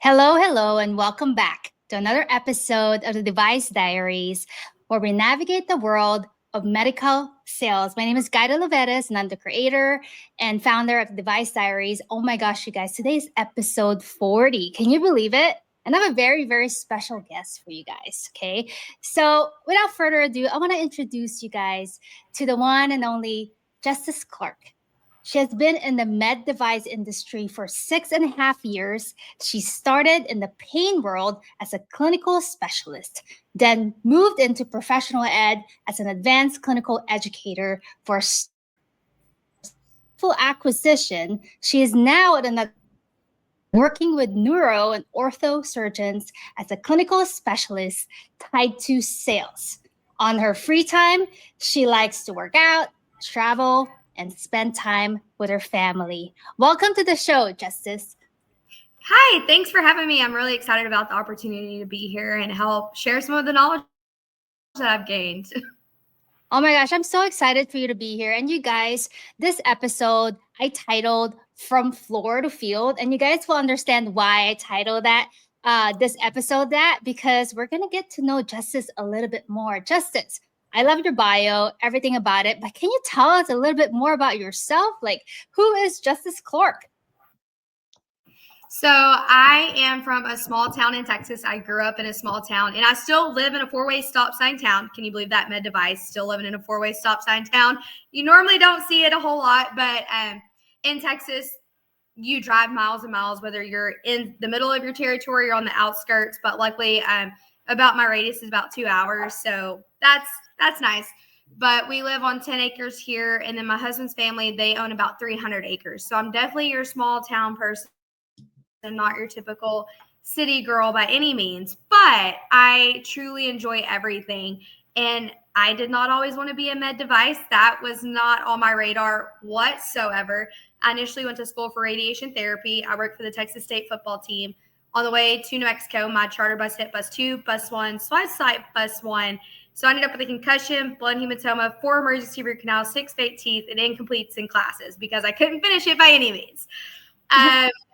Hello, hello, and welcome back to another episode of the Device Diaries, where we navigate the world of medical sales. My name is Guida Lovetes, and I'm the creator and founder of Device Diaries. Oh my gosh, you guys, today is episode 40. Can you believe it? And I have a very, very special guest for you guys. Okay. So, without further ado, I want to introduce you guys to the one and only Justice Clark. She has been in the med device industry for 6.5 years. She started in the pain world as a clinical specialist, then moved into professional ed as an advanced clinical educator for full acquisition. She is now at another working with neuro and ortho surgeons as a clinical specialist tied to sales. On her free time, she likes to work out, travel, and spend time with her family. Welcome to the show, Justice. Hi, thanks for having me. I'm really excited about the opportunity to be here and help share some of the knowledge that I've gained. Oh my gosh, I'm so excited for you to be here. And you guys, this episode I titled From Floor to Field. And you guys will understand why I titled that this episode that, because we're going to get to know Justice a little bit more. Justice, I love your bio, everything about it, but can you tell us a little bit more about yourself? Like, who is Justice Clark? So I am from a small town in Texas. I grew up in a small town, and I still live in a four-way stop sign town. Can you believe that? Med device, still living in a four-way stop sign town. You normally don't see it a whole lot, but in Texas, you drive miles and miles, whether you're in the middle of your territory or on the outskirts. But luckily, about my radius is about 2 hours, so that's nice. But we live on 10 acres here, and then my husband's family, they own about 300 acres. So I'm definitely your small town person, not your typical city girl by any means, but I truly enjoy everything. And I did not always want to be a med device. That was not on my radar whatsoever. I initially went to school for radiation therapy. I worked for the Texas State football team. On the way to New Mexico, my charter bus hit bus 2, bus 1, slide site bus 1. So I ended up with a concussion, blood hematoma, 4 emergency root canals, 6 fake teeth, and incompletes in classes because I couldn't finish it by any means.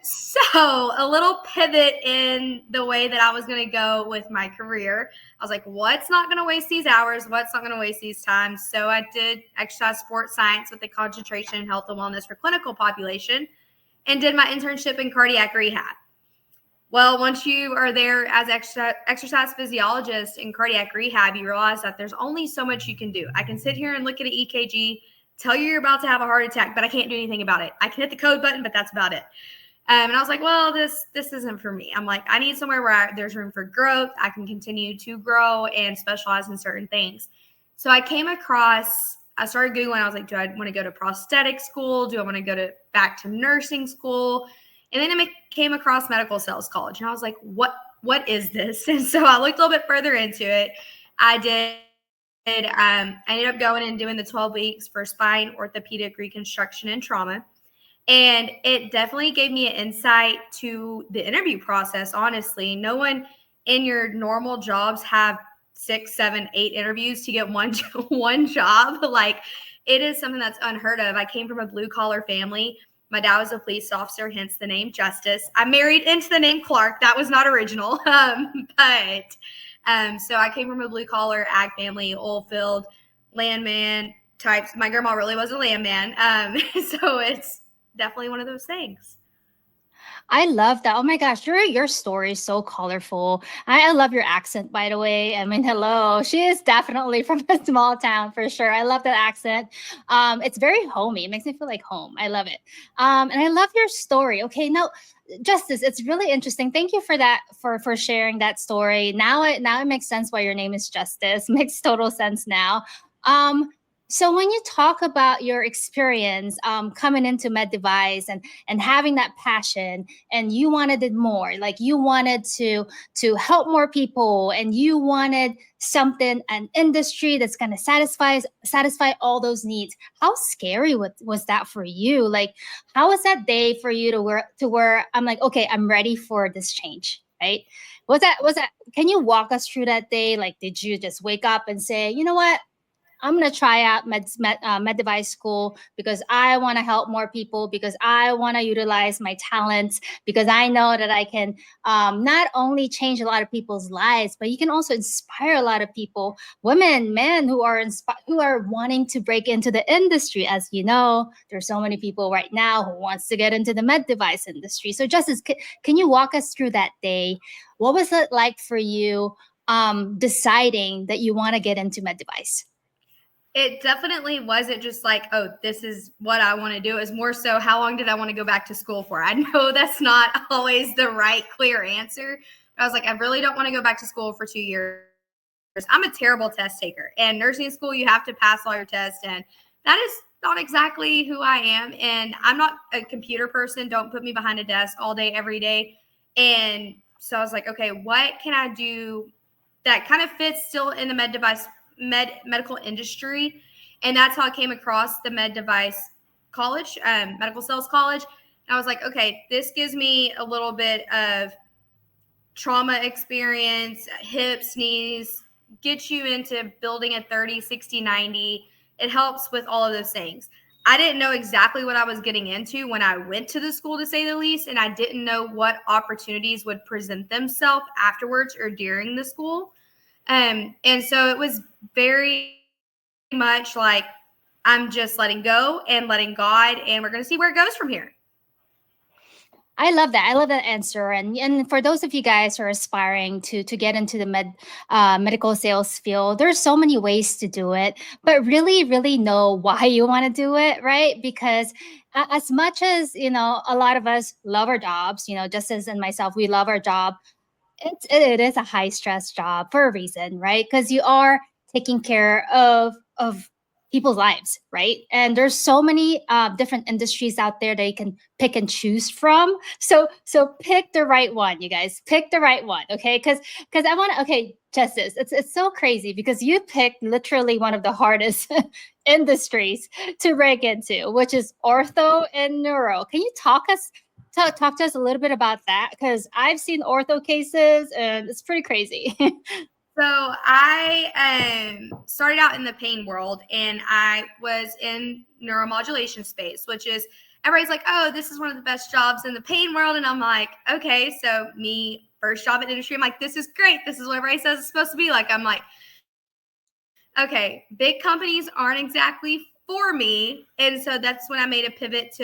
So a little pivot in the way that I was going to go with my career. I was like, what's not going to waste these hours? What's not going to waste these times? So I did exercise sports science with a concentration in health and wellness for clinical population and did my internship in cardiac rehab. Well, once you are there as exercise physiologist in cardiac rehab, you realize that there's only so much you can do. I can sit here and look at an EKG, tell you you're about to have a heart attack, but I can't do anything about it. I can hit the code button, but that's about it. And I was like, well, this isn't for me. I'm like, I need somewhere where there's room for growth. I can continue to grow and specialize in certain things. So I started Googling. I was like, do I want to go to prosthetic school? Do I want to go back to nursing school? And then I came across medical sales college. And I was like, what is this? And so I looked a little bit further into it. I ended up going and doing the 12 weeks for spine, orthopedic, reconstruction, and trauma. And it definitely gave me an insight to the interview process, honestly. No one in your normal jobs have 6, 7, 8 interviews to get one job. Like, it is something that's unheard of. I came from a blue-collar family. My dad was a police officer, hence the name Justice. I married into the name Clark. That was not original. So I came from a blue-collar ag family, oil field, landman types. My grandma really was a landman. So it's definitely one of those things. I love that. Oh my gosh, your story is so colorful. I love your accent, by the way. I mean, hello. She is definitely from a small town for sure. I love that accent. It's very homey. It makes me feel like home. I love it. And I love your story. Okay, now, Justice, it's really interesting. Thank you for that, for sharing that story. Now it makes sense why your name is Justice. Makes total sense now. So when you talk about your experience coming into med device and having that passion, and you wanted it more, like you wanted to help more people, and you wanted something, an industry that's going to satisfy all those needs. How scary was that for you? Like, how was that day for you to where I'm like, okay, I'm ready for this change, right? Was that? Can you walk us through that day? Like, did you just wake up and say, you know what? I'm going to try out med device school because I want to help more people, because I want to utilize my talents, because I know that I can not only change a lot of people's lives, but you can also inspire a lot of people, women, men who are wanting to break into the industry. As you know, there's so many people right now who wants to get into the med device industry. So Justice, can you walk us through that day? What was it like for you deciding that you want to get into med device? It definitely wasn't just like, oh, this is what I want to do. It was more so, how long did I want to go back to school for? I know that's not always the right, clear answer. But I was like, I really don't want to go back to school for 2 years. I'm a terrible test taker. And nursing school, you have to pass all your tests. And that is not exactly who I am. And I'm not a computer person. Don't put me behind a desk all day, every day. And so I was like, okay, what can I do that kind of fits still in the medical industry? And that's how I came across the med device college, medical sales college. And I was like, okay, this gives me a little bit of trauma experience, hips, knees, gets you into building a 30, 60, 90. It helps with all of those things. I didn't know exactly what I was getting into when I went to the school, to say the least, and I didn't know what opportunities would present themselves afterwards or during the school. And so it was very much like, I'm just letting go and letting God, and we're going to see where it goes from here. I love that. I love that answer. And for those of you guys who are aspiring to get into the medical sales field, there's so many ways to do it, but really know why you want to do it, right? Because as much as, a lot of us love our jobs, Justice and myself, we love our job. It is a high stress job for a reason, right? Because you are taking care of people's lives, right? And there's so many different industries out there that you can pick and choose from. So pick the right one, you guys. Pick the right one, okay? Because I want to. Okay, Justice, it's so crazy because you picked literally one of the hardest industries to break into, which is ortho and neuro. Can you talk to us a little bit about that? Because I've seen ortho cases and it's pretty crazy. So I started out in the pain world, and I was in neuromodulation space, which is, everybody's like, oh, this is one of the best jobs in the pain world. And I'm like, okay, so me, first job in industry, I'm like, this is great. This is what everybody says it's supposed to be like. I'm like, okay, big companies aren't exactly for me. And so that's when I made a pivot to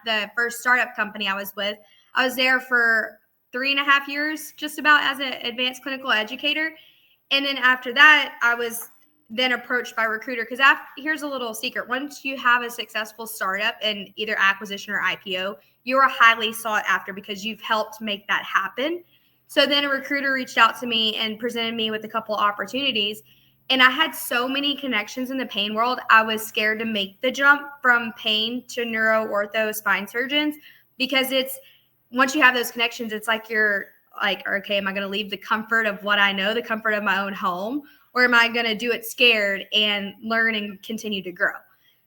the first startup company I was with. I was there for 3.5 years, just about, as an advanced clinical educator. And then after that, I was then approached by a recruiter, because here's a little secret. Once you have a successful startup in either acquisition or IPO, you are highly sought after because you've helped make that happen. So then a recruiter reached out to me and presented me with a couple opportunities. And I had so many connections in the pain world, I was scared to make the jump from pain to neuro, ortho, spine surgeons, because once you have those connections, it's like you're like, okay, am I going to leave the comfort of what I know, the comfort of my own home, or am I going to do it scared and learn and continue to grow?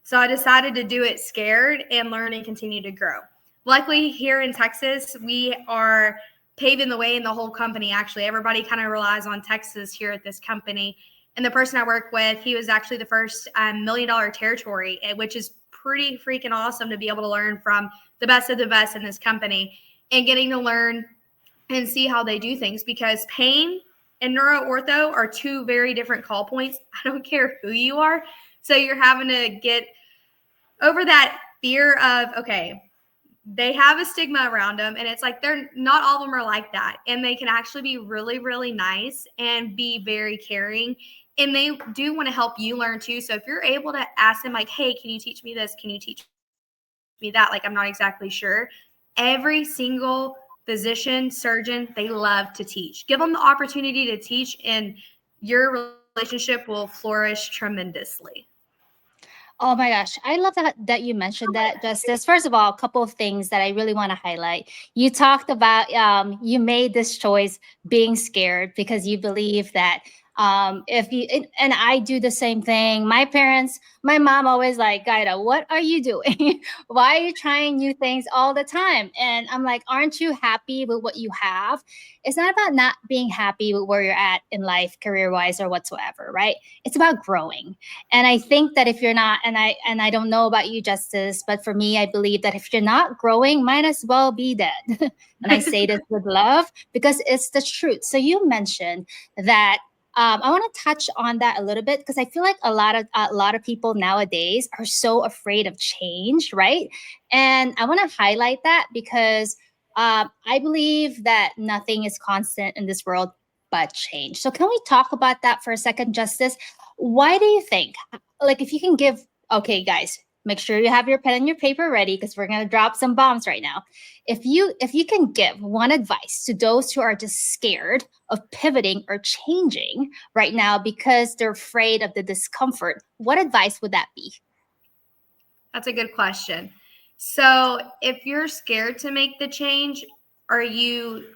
So I decided to do it scared and learn and continue to grow. Luckily, here in Texas, we are paving the way in the whole company. Actually, everybody kind of relies on Texas here at this company. And the person I work with, he was actually the first $1 million territory, which is pretty freaking awesome to be able to learn from the best of the best in this company and getting to learn and see how they do things, because pain and neuro ortho are two very different call points. I don't care who you are. So you're having to get over that fear of, okay, they have a stigma around them, and it's like, they're not all of them are like that. And they can actually be really nice and be very caring. And they do want to help you learn too. So if you're able to ask them like, hey, can you teach me this? Can you teach me that? Like, I'm not exactly sure. Every single physician, surgeon, they love to teach. Give them the opportunity to teach, and your relationship will flourish tremendously. Oh my gosh, I love that you mentioned that, Justice. First of all, a couple of things that I really want to highlight. You talked about you made this choice being scared because you believe that If you and I do the same thing. My mom always like, Gaida, what are you doing? Why are you trying new things all the time? And I'm like, aren't you happy with what you have? It's not about not being happy with where you're at in life, career wise or whatsoever, right? It's about growing. And I think that if you're not, and I don't know about you, Justice, but for me, I believe that if you're not growing, might as well be dead. And I say this with love because it's the truth. So you mentioned that I want to touch on that a little bit because I feel like a lot of people nowadays are so afraid of change, right? And I want to highlight that because I believe that nothing is constant in this world but change. So can we talk about that for a second, Justice? Why do you think, like, if you can give, okay, guys, make sure you have your pen and your paper ready because we're gonna drop some bombs right now. If you can give one advice to those who are just scared of pivoting or changing right now because they're afraid of the discomfort, what advice would that be? That's a good question. So, if you're scared to make the change, are you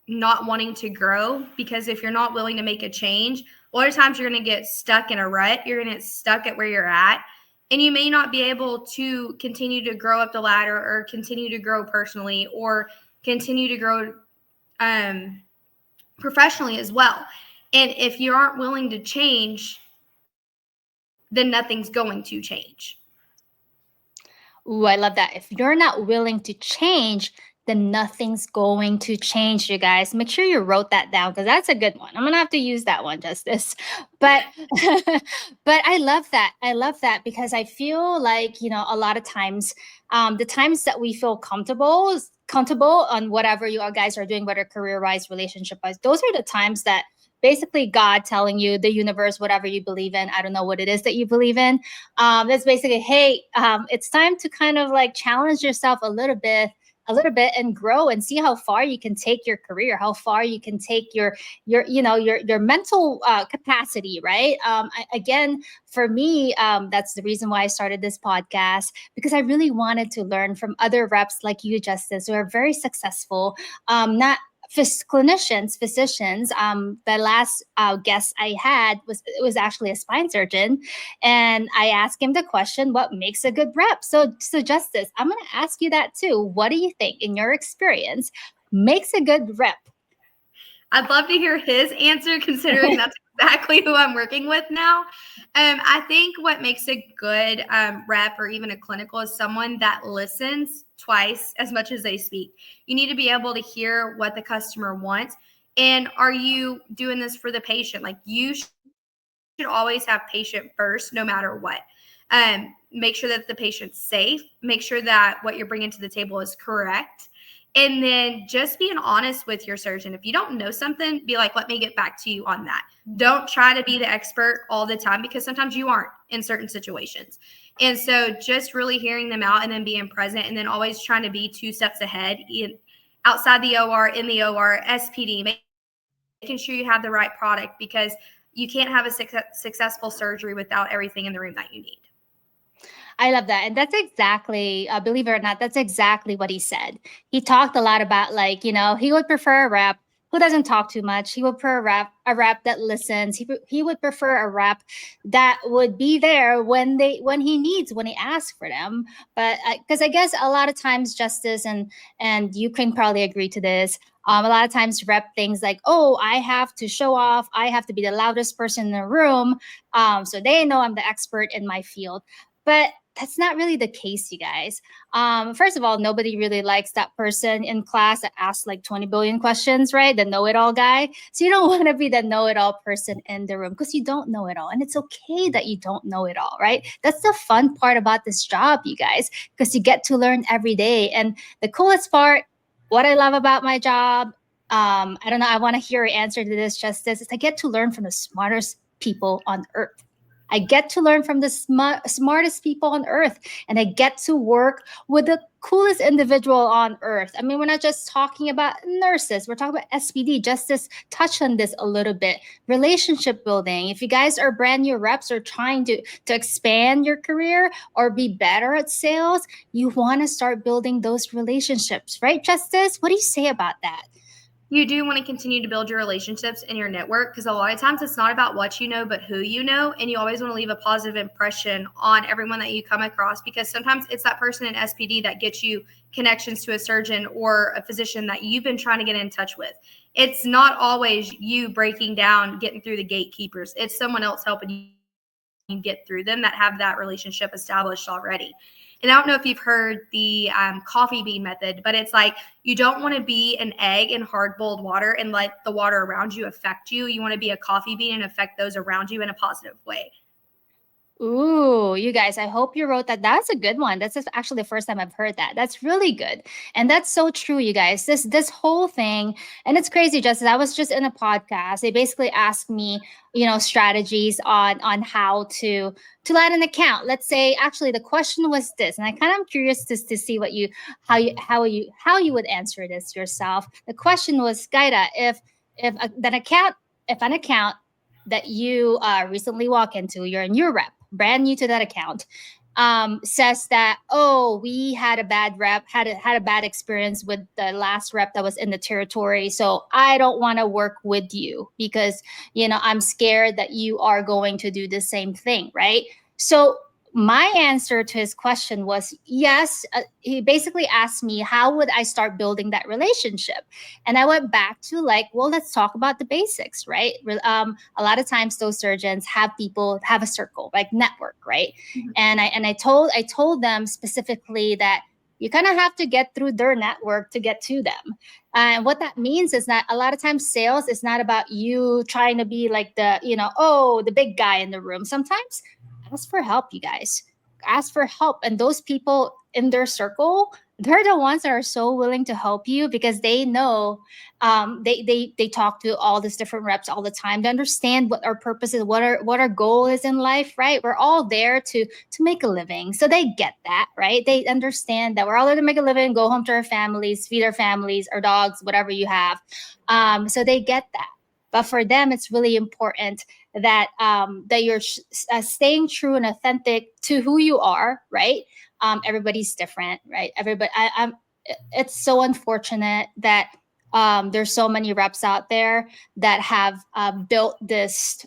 not wanting to grow? Because if you're not willing to make a change, a lot of times you're going to get stuck in a rut. You're going to get stuck at where you're at. And you may not be able to continue to grow up the ladder or continue to grow personally or continue to grow professionally as well. And if you aren't willing to change, then nothing's going to change. Ooh, I love that. If you're not willing to change, then nothing's going to change, you guys. Make sure you wrote that down because that's a good one. I'm gonna have to use that one, Justice. But but I love that. I love that because I feel like, a lot of times, the times that we feel comfortable on whatever you guys are doing, whether career-wise, relationship-wise, those are the times that basically God telling you, the universe, whatever you believe in. I don't know what it is that you believe in. That's basically, hey, it's time to kind of like challenge yourself a little bit and grow and see how far you can take your career, how far you can take your mental capacity, right? Again, for me, that's the reason why I started this podcast, because I really wanted to learn from other reps like you, Justice, who are very successful, not clinicians, physicians. The last guest I had was actually a spine surgeon, and I asked him the question, "What makes a good rep?" So Justice, I'm going to ask you that too. What do you think, in your experience, makes a good rep? I'd love to hear his answer, considering that's exactly who I'm working with now. I think what makes a good rep or even a clinical is someone that listens twice as much as they speak. You need to be able to hear what the customer wants. And are you doing this for the patient? Like, you should always have patient first, no matter what. Make sure that the patient's safe. Make sure that what you're bringing to the table is correct. And then just being honest with your surgeon. If you don't know something, be like, let me get back to you on that. Don't try to be the expert all the time, because sometimes you aren't in certain situations. And so just really hearing them out and then being present, and then always trying to be 2 steps ahead outside the OR, in the OR, SPD, making sure you have the right product, because you can't have a successful surgery without everything in the room that you need. I love that. And that's exactly, believe it or not, that's exactly what he said. He talked a lot about, like, he would prefer a rep who doesn't talk too much. He would prefer a rep that listens. He would prefer a rep that would be there when he asks for them. But because I guess a lot of times, Justice, and you can probably agree to this, a lot of times rep things like, oh, I have to show off. I have to be the loudest person in the room. So they know I'm the expert in my field. But that's not really the case, you guys. First of all, nobody really likes that person in class that asks like 20 billion questions, right? The know-it-all guy. So you don't want to be the know-it-all person in the room, because you don't know it all. And it's okay that you don't know it all, right? That's the fun part about this job, you guys, because you get to learn every day. And the coolest part, what I love about my job, I don't know, I want to hear your answer to this, Justice, is I get to learn from the smartest people on earth. I get to learn from the smartest people on earth, and I get to work with the coolest individual on earth. I mean, we're not just talking about nurses. We're talking about SPD. Justice touched on this a little bit. Relationship building. If you guys are brand new reps or trying to expand your career or be better at sales, you want to start building those relationships, right, Justice? What do you say about that? You do want to continue to build your relationships and your network, because a lot of times it's not about what you know, but who you know. And you always want to leave a positive impression on everyone that you come across, because sometimes it's that person in SPD that gets you connections to a surgeon or a physician that you've been trying to get in touch with. It's not always you breaking down, getting through the gatekeepers. It's someone else helping you get through them that have that relationship established already. And I don't know if you've heard the coffee bean method, but it's like you don't want to be an egg in hard boiled water and let the water around you affect you. You want to be a coffee bean and affect those around you in a positive way. Ooh, you guys, I hope you wrote that. That's a good one. That's actually the first time I've heard that. That's really good. And that's so true, you guys. This whole thing, and it's crazy, Justice. I was just in a podcast. They basically asked me, strategies on how to land an account. Let's say actually the question was this, and I kind of am curious to see what you how you would answer this yourself. The question was, Gaida, if an account that you recently walk into, you're a new rep, brand new to that account, says that, oh, we had a bad rep, had a bad experience with the last rep that was in the territory, so I don't want to work with you because I'm scared that you are going to do the same thing, right? So my answer to his question was yes. He basically asked me how would I start building that relationship, and I went back to like, well, let's talk about the basics, right? A lot of times those surgeons have a circle, like network, right? Mm-hmm. And I told them specifically that you kind of have to get through their network to get to them. And what that means is that a lot of times sales is not about you trying to be like the big guy in the room. Sometimes ask for help, you guys. Ask for help. And those people in their circle, they're the ones that are so willing to help you because they know they talk to all these different reps all the time. They understand what our purpose is, what our goal is in life, right? We're all there to make a living. So they get that, right? They understand that we're all there to make a living, go home to our families, feed our families, our dogs, whatever you have. So they get that. But for them, it's really important that you're staying true and authentic to who you are, right? Everybody's different, right? It's so unfortunate that there's so many reps out there that have built this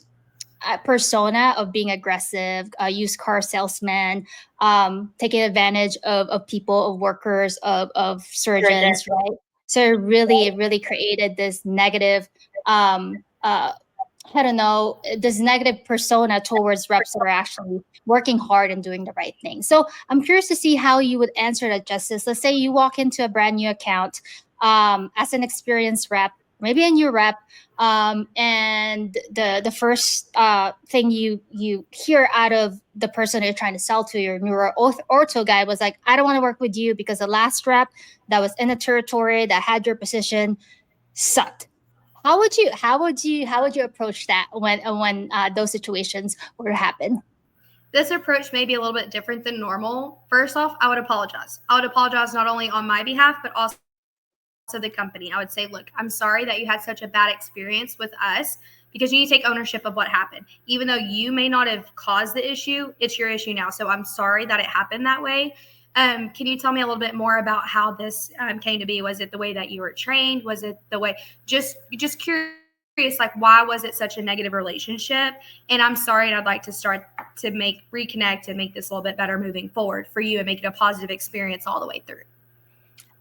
persona of being aggressive, used car salesman, taking advantage of people, of workers, of surgeons, right? So it really created this negative I don't know, this negative persona towards reps that are actually working hard and doing the right thing. So I'm curious to see how you would answer that, Justice. Let's say you walk into a brand new account as an experienced rep, maybe a new rep, and the first thing you hear out of the person you're trying to sell to, your neuro ortho guy, was like, I don't want to work with you because the last rep that was in the territory that had your position sucked. How would you approach that when those situations were to happen? This approach may be a little bit different than normal. First off, I would apologize. I would apologize not only on my behalf, but also the company. I would say, look, I'm sorry that you had such a bad experience with us, because you need to take ownership of what happened. Even though you may not have caused the issue, it's your issue now. So I'm sorry that it happened that way. Can you tell me a little bit more about how this came to be? Was it the way that you were trained? Was it the way, just curious, like, why was it such a negative relationship? And I'm sorry, and I'd like to start to reconnect and make this a little bit better moving forward for you and make it a positive experience all the way through.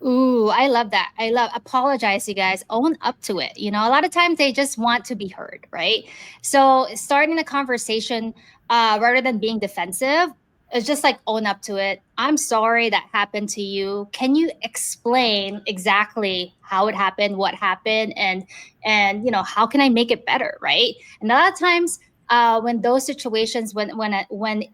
Ooh, I love that. Apologize, you guys. Own up to it. A lot of times they just want to be heard, right? So starting the conversation rather than being defensive, it's just like own up to it. I'm sorry that happened to you. Can you explain exactly how it happened, what happened, and how can I make it better, right? And a lot of times when those situations, when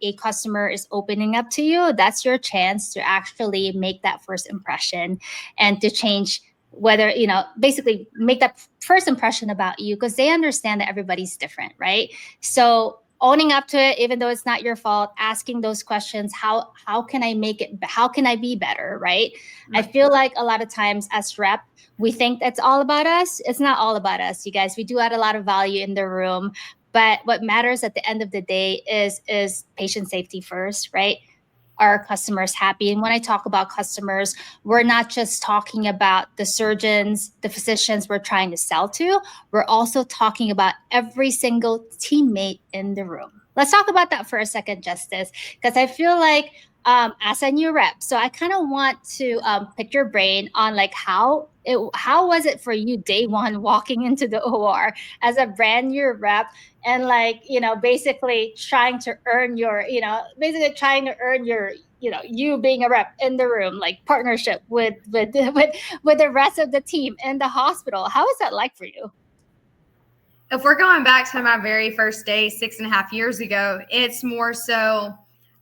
a customer is opening up to you, that's your chance to actually make that first impression and to change whether basically make that first impression about you, because they understand that everybody's different, right? So owning up to it, even though it's not your fault, asking those questions, how can I make it, how can I be better, right? I feel like a lot of times as rep, we think that's all about us. It's not all about us, you guys. We do add a lot of value in the room, but what matters at the end of the day is patient safety first, right? our customers happy. And when I talk about customers, we're not just talking about the surgeons, the physicians we're trying to sell to. We're also talking about every single teammate in the room. Let's talk about that for a second, Justice, because I feel like as a new rep, so I kind of want to pick your brain on like how was it for you day one walking into the OR as a brand new rep, and like, basically trying to earn your, you being a rep in the room, like partnership with the rest of the team in the hospital. How is that like for you? If we're going back to my very first day 6.5 years ago, it's more so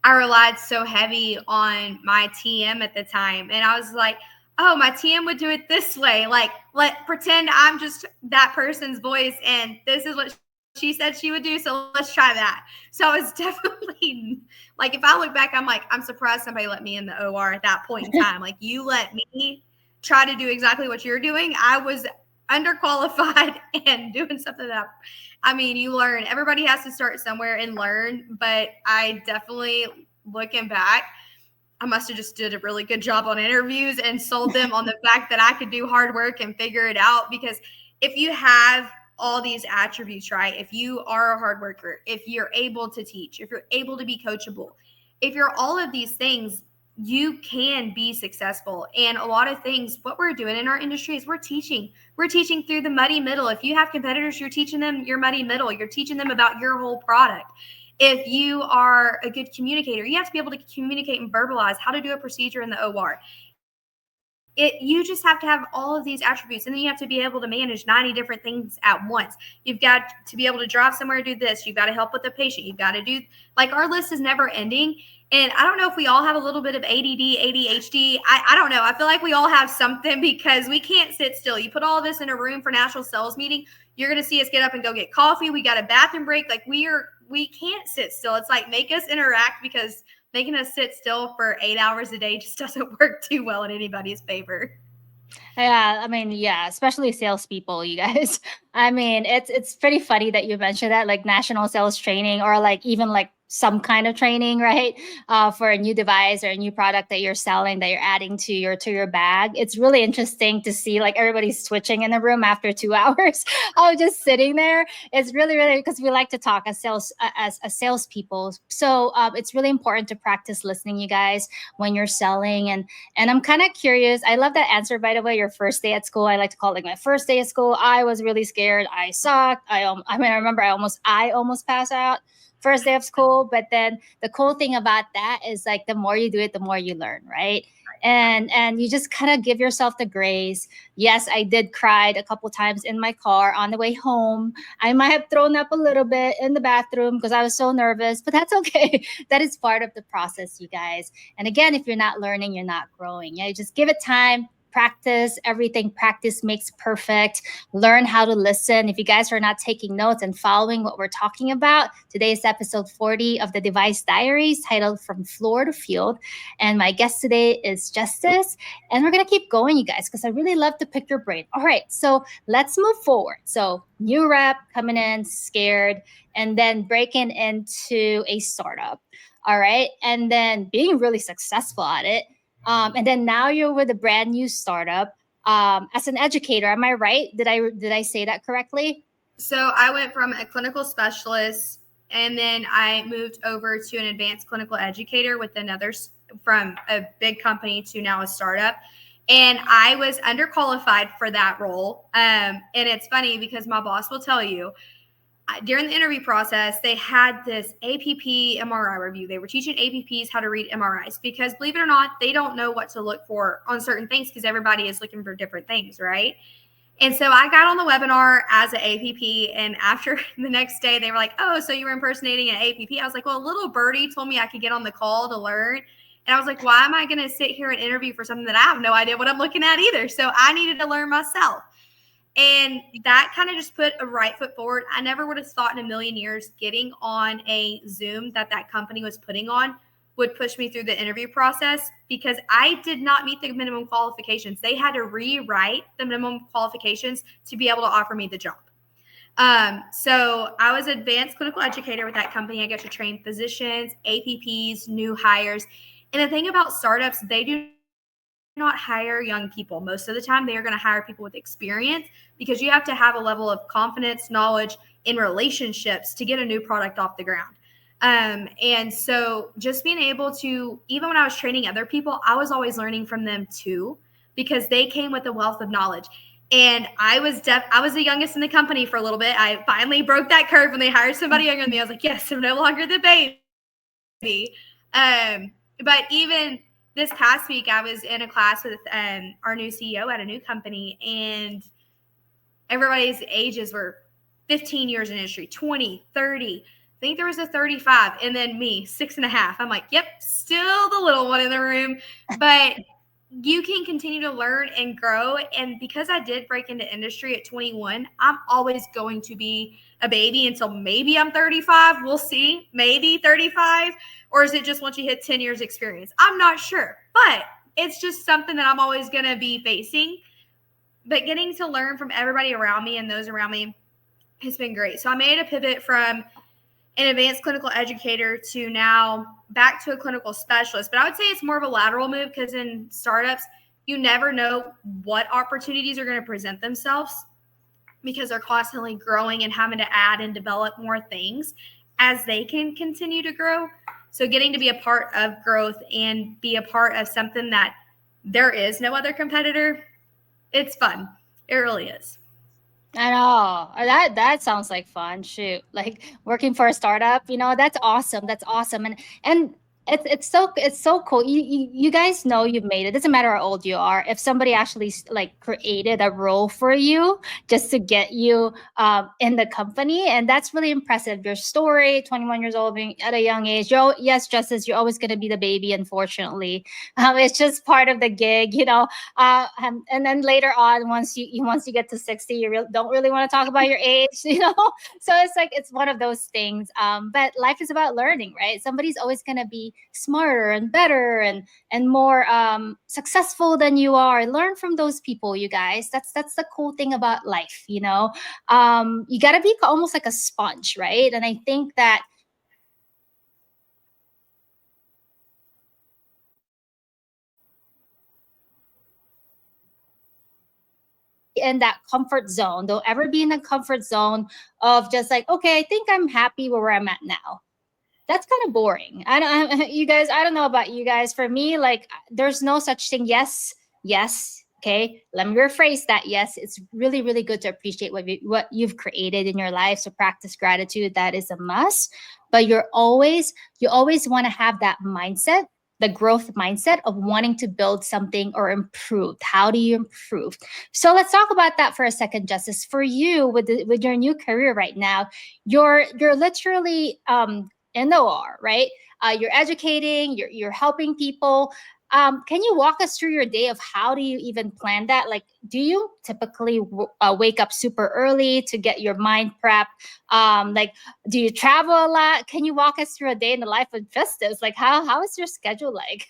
I relied so heavy on my TM at the time. And I was like, oh, my TM would do it this way. Like, pretend I'm just that person's voice and this is what she said she would do. So let's try that. So it's definitely like, if I look back, I'm like, I'm surprised somebody let me in the OR at that point in time. Like, you let me try to do exactly what you're doing. I was underqualified and doing something that, you learn. Everybody has to start somewhere and learn. But I definitely, looking back, I must have just did a really good job on interviews and sold them on the fact that I could do hard work and figure it out. Because if you have all these attributes, right, if you are a hard worker, if you're able to teach, if you're able to be coachable, if you're all of these things, you can be successful. And a lot of things, what we're doing in our industry is we're teaching through the muddy middle. If you have competitors, you're teaching them your muddy middle. You're teaching them about your whole product. If you are a good communicator, you have to be able to communicate and verbalize how to do a procedure in the OR. You just have to have all of these attributes, and then you have to be able to manage 90 different things at once. You've got to be able to drive somewhere, do this. You've got to help with the patient. You've got to do, like, our list is never ending. And I don't know if we all have a little bit of ADD, ADHD. I don't know. I feel like we all have something because we can't sit still. You put all of this in a room for national sales meeting, you're going to see us get up and go get coffee. We got a bathroom break. Like, we can't sit still. It's like, make us interact, because making us sit still for 8 hours a day just doesn't work too well in anybody's favor. Yeah, especially salespeople, you guys. It's pretty funny that you mentioned that, like national sales training, or like even like some kind of training, right? For a new device or a new product that you're selling, that you're adding to your bag. It's really interesting to see like everybody's switching in the room after 2 hours of just sitting there. It's really, really, because we like to talk as salespeople. So it's really important to practice listening, you guys, when you're selling. And I'm kind of curious. I love that answer, by the way. Your first day at school. I like to call it like my first day at school. I was really scared. I sucked. I remember I almost passed out first day of school. But then the cool thing about that is like the more you do it, the more you learn, right? And you just kind of give yourself the grace. Yes, I did cry a couple times in my car on the way home. I might have thrown up a little bit in the bathroom because I was so nervous, but that's okay. That is part of the process, you guys. And again, if you're not learning, you're not growing. Yeah, you just give it time. Practice everything. Practice makes perfect. Learn how to listen. If you guys are not taking notes and following what we're talking about, today is episode 40 of the Device Diaries, titled From Floor to Field. And my guest today is Justice. And we're going to keep going, you guys, because I really love to pick your brain. All right, so let's move forward. So new rep coming in, scared, and then breaking into a startup. All right, and then being really successful at it. And then now you're with a brand new startup as an educator. Am I right? Did I say that correctly? So I went from a clinical specialist, and then I moved over to an advanced clinical educator with from a big company to now a startup. And I was underqualified for that role. And it's funny because my boss will tell you, during the interview process, they had this APP MRI review. They were teaching APPs how to read MRIs because, believe it or not, they don't know what to look for on certain things because everybody is looking for different things, right? And so I got on the webinar as an APP, and after the next day, they were like, oh, so you were impersonating an APP? I was like, well, a little birdie told me I could get on the call to learn. And I was like, why am I going to sit here and interview for something that I have no idea what I'm looking at either? So I needed to learn myself. And that kind of just put a right foot forward. I never would have thought in a million years getting on a Zoom that company was putting on would push me through the interview process, because I did not meet the minimum qualifications. They had to rewrite the minimum qualifications to be able to offer me the job. So I was an advanced clinical educator with that company. I got to train physicians, APPs, new hires. And the thing about startups, they do not hire young people. Most of the time, they are going to hire people with experience because you have to have a level of confidence, knowledge, in relationships to get a new product off the ground. And so just being able to, even when I was training other people, I was always learning from them too, because they came with a wealth of knowledge. And I was the youngest in the company for a little bit. I finally broke that curve when they hired somebody younger than me. I was like, yes, I'm no longer the baby. But even this past week, I was in a class with our new CEO at a new company, and everybody's ages were 15 years in industry, 20, 30. I think there was a 35, and then me, 6.5. I'm like, yep, still the little one in the room. But you can continue to learn and grow. And because I did break into industry at 21, I'm always going to be a baby until maybe I'm 35. We'll see, maybe 35. Or is it just once you hit 10 years experience? I'm not sure, but it's just something that I'm always going to be facing. But getting to learn from everybody around me and those around me has been great. So I made a pivot from an advanced clinical educator to now back to a clinical specialist. But I would say it's more of a lateral move, because in startups, you never know what opportunities are going to present themselves, because they're constantly growing and having to add and develop more things as they can continue to grow. So getting to be a part of growth and be a part of something that there is no other competitor, it's fun. It really is. I know. That sounds like fun. Shoot. Like working for a startup, that's awesome. That's awesome. And it's so cool. You guys know you've made it. Doesn't matter how old you are. If somebody actually like created a role for you just to get you in the company, and that's really impressive. Your story, 21 years old, being at a young age. Yes, Justice, you're always going to be the baby, unfortunately. It's just part of the gig. And then later on, once you get to 60, you don't really want to talk about your age. So it's like it's one of those things. But life is about learning, right? Somebody's always going to be smarter and better and more successful than you are. Learn from those people, you guys. That's the cool thing about life. You got to be almost like a sponge, right? And I think that in that comfort zone. Don't ever be in the comfort zone of just like, okay, I think I'm happy where I'm at now. That's kind of boring. You guys, I don't know about you guys. For me, like, there's no such thing. Yes. Okay, let me rephrase that. Yes, it's really, really good to appreciate what you've created in your life. So practice gratitude. That is a must. But you always want to have that mindset, the growth mindset of wanting to build something or improve. How do you improve? So let's talk about that for a second, Justice. For you, with your new career right now, you're literally in the OR, right? You're educating, you're helping people. Can you walk us through your day of how do you even plan that? Like, do you typically wake up super early to get your mind prepped? Like, do you travel a lot? Can you walk us through a day in the life of Justice? Like, how is your schedule like?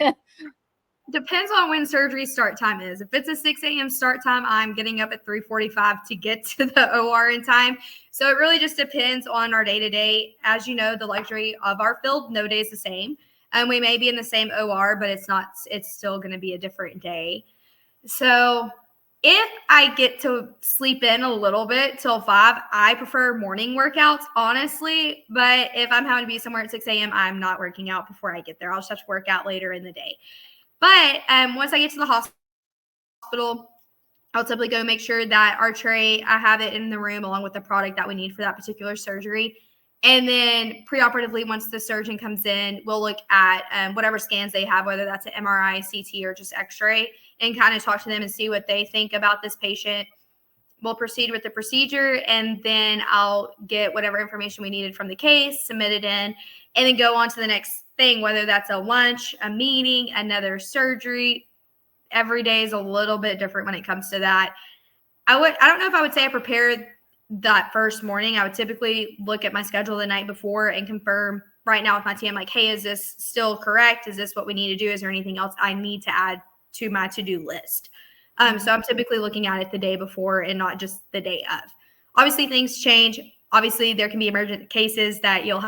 Depends on when surgery start time is. If it's a 6 a.m. start time, I'm getting up at 3:45 to get to the OR in time. So it really just depends on our day-to-day. As you know, the luxury of our field, no day is the same. And we may be in the same OR, but it's still going to be a different day. So if I get to sleep in a little bit till 5, I prefer morning workouts, honestly. But if I'm having to be somewhere at 6 a.m., I'm not working out before I get there. I'll just have to work out later in the day. But once I get to the hospital, I'll typically go make sure that our tray, I have it in the room along with the product that we need for that particular surgery. And then preoperatively, once the surgeon comes in, we'll look at whatever scans they have, whether that's an MRI, CT, or just x-ray, and kind of talk to them and see what they think about this patient. We'll proceed with the procedure, and then I'll get whatever information we needed from the case, submit it in, and then go on to the next thing, whether that's a lunch, a meeting, another surgery. Every day is a little bit different when it comes to that. I don't know if I would say I prepared that first morning. I would typically look at my schedule the night before and confirm right now with my team, like, hey, is this still correct? Is this what we need to do? Is there anything else I need to add to my to-do list? So I'm typically looking at it the day before and not just the day of. Obviously, things change. Obviously, there can be emergent cases that you'll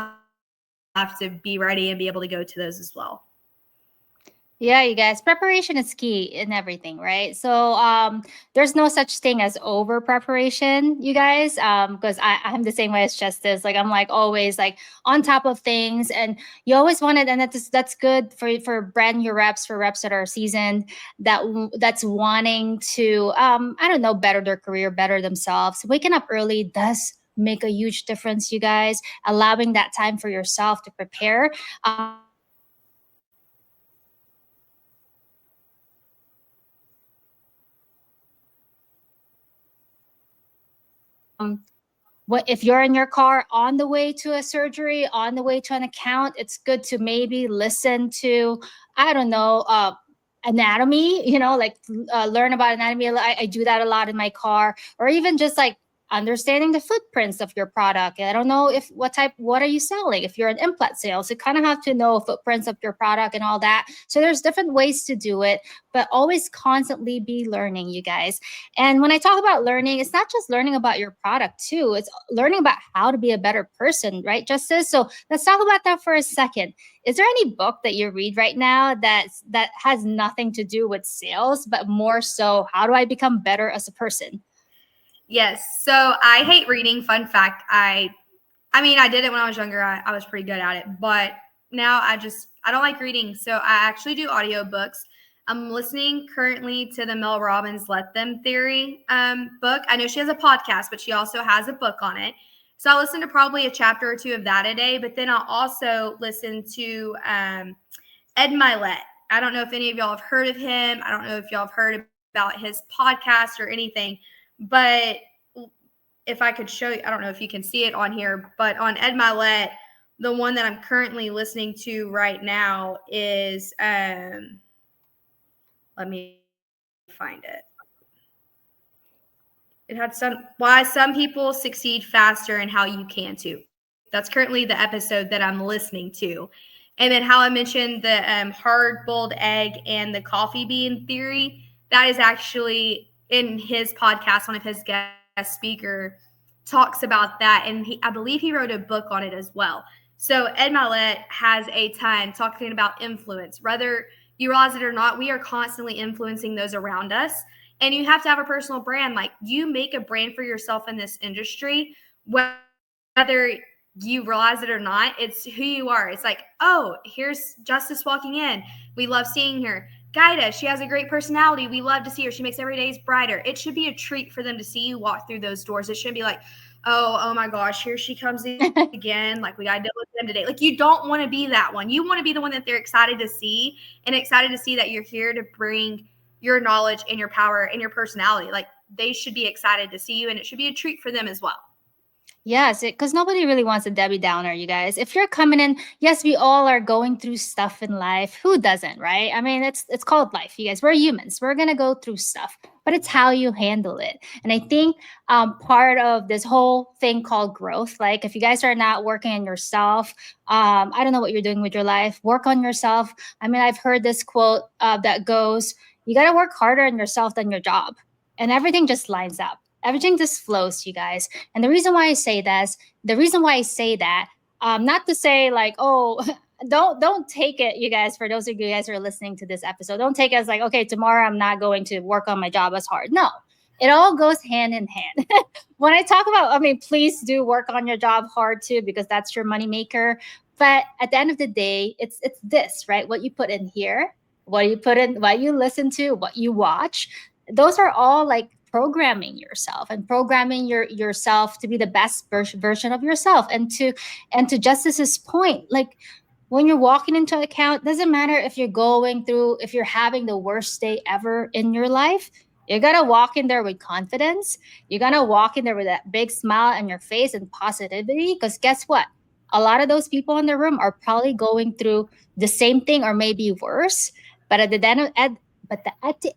have to be ready and be able to go to those as well. Yeah, you guys, preparation is key in everything, right? So there's no such thing as over preparation, you guys. Because I'm the same way as Justice. Like I'm like always like on top of things, and you always want it, and that's good for brand new reps, for reps that are seasoned, that's wanting to I don't know, better their career, better themselves. Waking up early does make a huge difference, you guys. Allowing that time for yourself to prepare. What if you're in your car on the way to a surgery, on the way to an account, it's good to maybe listen to, I don't know, anatomy, like learn about anatomy. I do that a lot in my car, or even just like understanding the footprints of your product. I don't know if what are you selling? If you're an implant sales, you kind of have to know footprints of your product and all that. So there's different ways to do it, but always constantly be learning, you guys. And when I talk about learning, it's not just learning about your product too. It's learning about how to be a better person, right, Justice? So let's talk about that for a second. Is there any book that you read right now that has nothing to do with sales, but more so how do I become better as a person? Yes. So I hate reading. Fun fact. I mean, I did it when I was younger. I was pretty good at it, but now I don't like reading. So I actually do audiobooks. I'm listening currently to the Mel Robbins Let Them Theory book. I know she has a podcast, but she also has a book on it. So I listen to probably a chapter or two of that a day, but then I'll also listen to Ed Milet. I don't know if any of y'all have heard of him. I don't know if y'all have heard about his podcast or anything, but if I could show you, I don't know if you can see it on here, but on Ed Milet, the one that I'm currently listening to right now is let me find it. It had why some people succeed faster and how you can too. That's currently the episode that I'm listening to. And then how I mentioned the hard boiled egg and the coffee bean theory, that is actually in his podcast. One of his guest speaker talks about that, and I believe he wrote a book on it as well. So Ed Milet has a ton talking about influence. Whether you realize it or not, we are constantly influencing those around us. And you have to have a personal brand. Like you make a brand for yourself in this industry, whether you realize it or not, it's who you are. It's like, oh, here's Justice walking in. We love seeing her. Guida, she has a great personality. We love to see her. She makes every day brighter. It should be a treat for them to see you walk through those doors. It shouldn't be like, oh my gosh, here she comes again. Like we got to deal with them today. Like you don't want to be that one. You want to be the one that they're excited to see, and excited to see that you're here to bring your knowledge and your power and your personality. Like they should be excited to see you, and it should be a treat for them as well. Yes, because nobody really wants a Debbie Downer, you guys. If you're coming in, yes, we all are going through stuff in life. Who doesn't, right? I mean, it's called life, you guys. We're humans. We're gonna go through stuff, but it's how you handle it. And I think part of this whole thing called growth, like if you guys are not working on yourself, I don't know what you're doing with your life. Work on yourself. I mean, I've heard this quote that goes, "You got to work harder on yourself than your job," and everything just lines up. Everything just flows, you guys. And the reason why I say that, not to say like, oh, don't take it, you guys. For those of you guys who are listening to this episode, don't take it as like, okay, tomorrow I'm not going to work on my job as hard. No, it all goes hand in hand. When I talk about, I mean, please do work on your job hard too, because that's your money maker. But at the end of the day, it's this, right? What you put in here, what you put in, what you listen to, what you watch, those are all like programming yourself and programming yourself to be the best version of yourself. And to Justice's point, like when you're walking into an account, doesn't matter if you're having the worst day ever in your life. You gotta walk in there with confidence. You gotta walk in there with that big smile on your face and positivity, because guess what, a lot of those people in the room are probably going through the same thing or maybe worse. But at the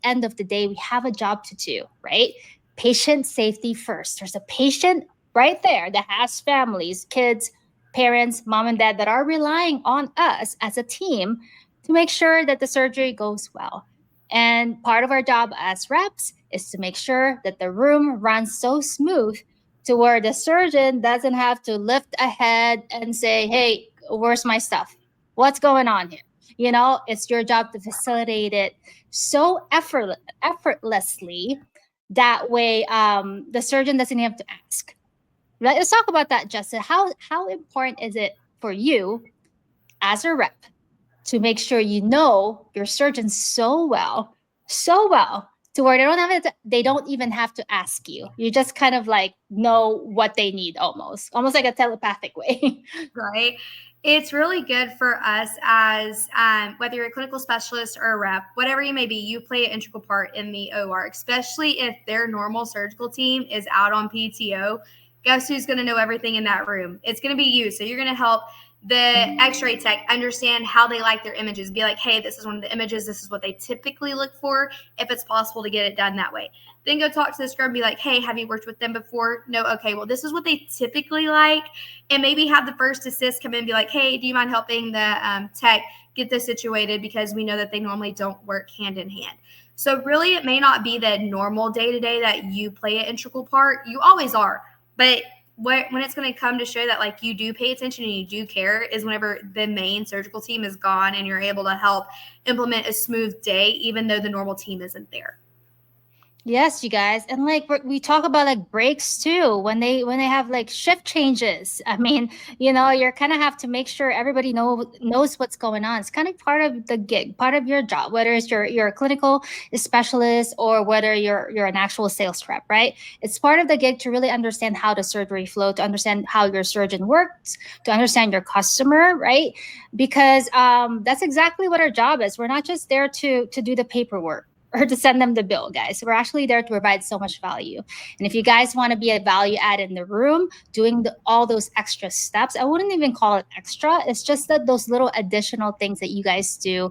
end of the day, we have a job to do, right? Patient safety first. There's a patient right there that has families, kids, parents, mom and dad that are relying on us as a team to make sure that the surgery goes well. And part of our job as reps is to make sure that the room runs so smooth to where the surgeon doesn't have to lift a head and say, hey, where's my stuff? What's going on here? It's your job to facilitate it so effortlessly. That way, the surgeon doesn't have to ask. Let's talk about that, Justin. How important is it for you as a rep to make sure you know your surgeon so well, to where they don't even have to ask you. You just kind of like know what they need, almost like a telepathic way. Right. It's really good for us as whether you're a clinical specialist or a rep, whatever you may be, you play an integral part in the OR, especially if their normal surgical team is out on PTO. Guess who's going to know everything in that room? It's going to be you. So you're going to help the x-ray tech understand how they like their images. Be like, hey, this is one of the images. This is what they typically look for, if it's possible to get it done that way. Then go talk to the scrub and be like, hey, have you worked with them before? No. Okay, well, this is what they typically like. And maybe have the first assist come in and be like, hey, do you mind helping the tech get this situated? Because we know that they normally don't work hand in hand. So really, it may not be the normal day-to-day that you play an integral part. You always are. But when it's going to come to show that like you do pay attention and you do care is whenever the main surgical team is gone and you're able to help implement a smooth day, even though the normal team isn't there. Yes, you guys. And like we talk about like breaks too, when they have like shift changes. I mean, you're kind of have to make sure everybody knows what's going on. It's kind of part of the gig, part of your job, whether it's you're a clinical specialist or whether you're an actual sales rep, right? It's part of the gig to really understand how the surgery flow, to understand how your surgeon works, to understand your customer, right? Because that's exactly what our job is. We're not just there to do the paperwork or to send them the bill, guys. We're actually there to provide so much value. And if you guys want to be a value add in the room, doing all those extra steps, I wouldn't even call it extra. It's just that those little additional things that you guys do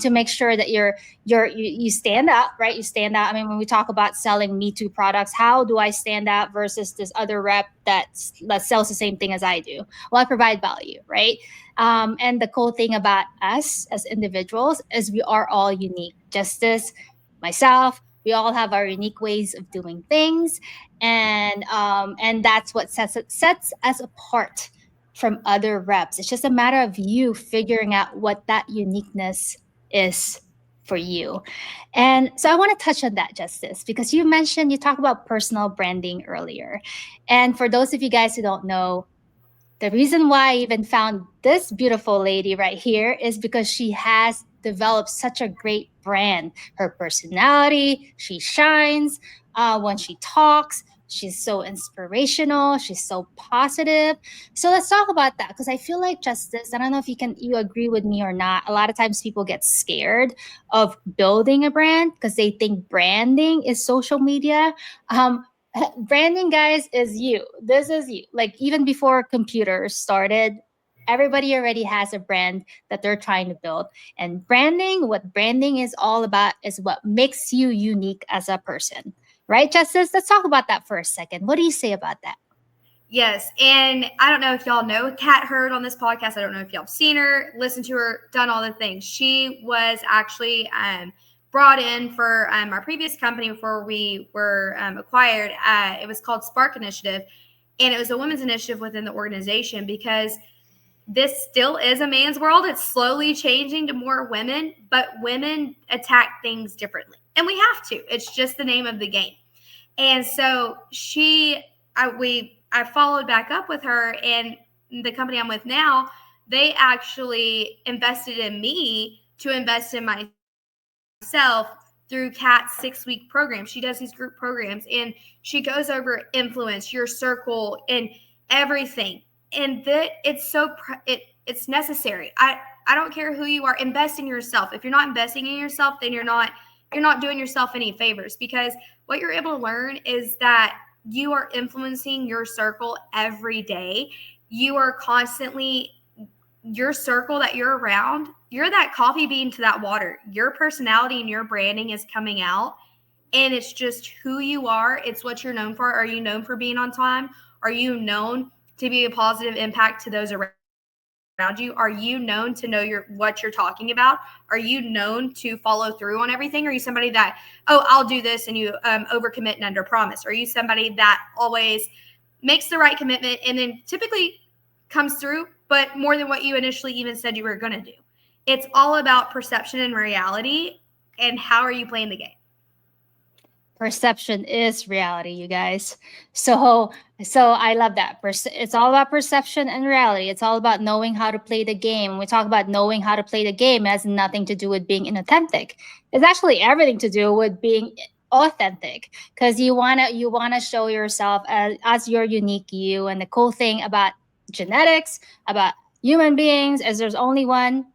to make sure that you stand out, right? You stand out. I mean, when we talk about selling Me Too products, how do I stand out versus this other rep that sells the same thing as I do? Well, I provide value, right? And the cool thing about us as individuals is we are all unique. Justice, myself, we all have our unique ways of doing things, and that's what sets us apart from other reps. It's just a matter of you figuring out what that uniqueness is for you. And so I want to touch on that, Justice, because you talked about personal branding earlier. And for those of you guys who don't know, the reason why I even found this beautiful lady right here is because she has developed such a great brand. Her personality, she shines when she talks. She's so inspirational. She's so positive. So let's talk about that, because I feel like, Justice, I don't know if you agree with me or not. A lot of times people get scared of building a brand because they think branding is social media. Branding, guys, is you. This is you. Like, even before computers started, everybody already has a brand that they're trying to build. And what branding is all about is what makes you unique as a person. Right, Justice? Let's talk about that for a second. What do you say about that? Yes. And I don't know if y'all know Kat Hurd on this podcast. I don't know if y'all have seen her, listened to her, done all the things. She was actually brought in for our previous company before we were acquired. It was called Spark Initiative, and it was a women's initiative within the organization, because this still is a man's world. It's slowly changing to more women, but women attack things differently, and we have to. It's just the name of the game. And so I followed back up with her, and the company I'm with now, they actually invested in me to invest in myself through Kat's 6-week program. She does these group programs, and she goes over influence, your circle, and everything. And that it's necessary. I don't care who you are. Invest in yourself. If you're not investing in yourself, then you're not doing yourself any favors, because what you're able to learn is that you are influencing your circle every day. You are constantly, your circle that you're around, you're that coffee bean to that water. Your personality and your branding is coming out, and it's just who you are. It's what you're known for. Are you known for being on time? Are you known to be a positive impact to those around you? Are you known to know what you're talking about? Are you known to follow through on everything? Are you somebody that, I'll do this, and you overcommit and underpromise? Are you somebody that always makes the right commitment and then typically comes through, but more than what you initially even said you were going to do? It's all about perception and reality, and how are you playing the game? Perception is reality, you guys. So I love that. It's all about perception and reality. It's all about knowing how to play the game. When we talk about knowing how to play the game, it has nothing to do with being inauthentic. It's actually everything to do with being authentic, because you wanna show yourself as your unique you. And the cool thing about genetics, about human beings, is there's only one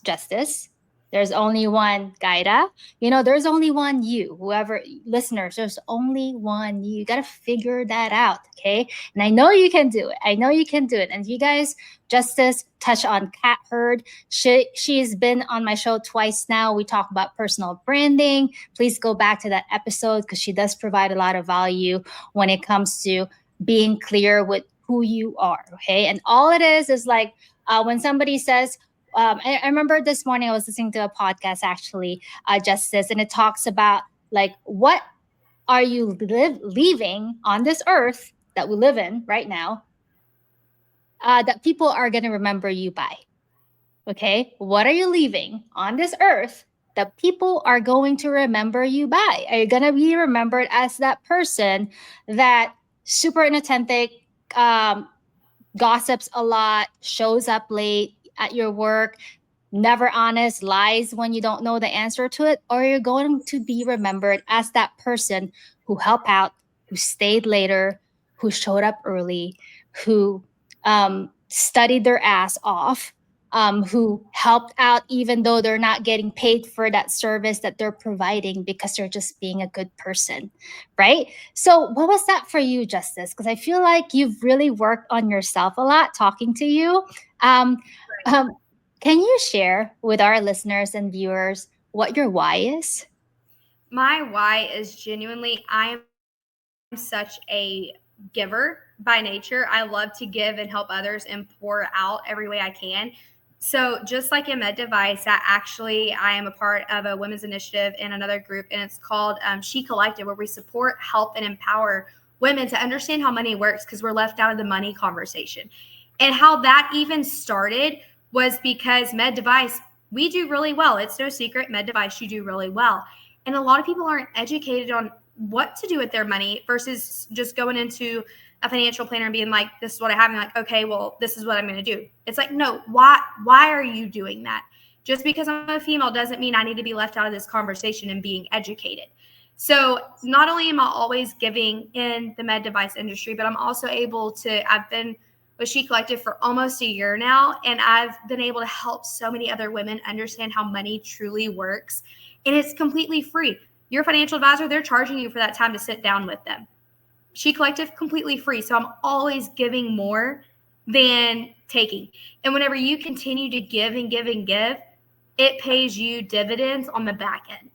Justice. There's only one Gaida. There's only one you. Whoever listeners, there's only one you. You gotta figure that out, okay? And I know you can do it. I know you can do it. And you guys, Justice touch on Cat Herd. She's been on my show twice now. We talk about personal branding. Please go back to that episode, because she does provide a lot of value when it comes to being clear with who you are, okay? And all it is like when somebody says, I remember this morning I was listening to a podcast, actually, Justice, and it talks about like, what are you leaving on this earth that we live in right now, that people are going to remember you by? Okay, what are you leaving on this earth that people are going to remember you by? Are you going to be remembered as that person that super inauthentic, gossips a lot, shows up late at your work, never honest, lies when you don't know the answer to it? Or you're going to be remembered as that person who helped out, who stayed later, who showed up early, who studied their ass off, who helped out even though they're not getting paid for that service that they're providing, because they're just being a good person, right? So, what was that for you, Justice? Because I feel like you've really worked on yourself a lot talking to you. Um, um, can you share with our listeners and viewers what your why is? My why is genuinely, I am such a giver by nature. I love to give and help others and pour out every way I can. So just like in Med Device, I am a part of a women's initiative in another group, and it's called She Collective, where we support, help, and empower women to understand how money works, because we're left out of the money conversation. And how that even started was because Med Device, we do really well. It's no secret, Med Device, you do really well. And a lot of people aren't educated on what to do with their money, versus just going into a financial planner and being like, this is what I have. And like, okay, well, this is what I'm going to do. It's like, no, why are you doing that? Just because I'm a female doesn't mean I need to be left out of this conversation and being educated. So not only am I always giving in the med device industry, but I'm also I've been with She Collective for almost a year now, and I've been able to help so many other women understand how money truly works. And it's completely free. Your financial advisor, they're charging you for that time to sit down with them. She Collective, completely free. So I'm always giving more than taking. And whenever you continue to give and give and give, it pays you dividends on the back end.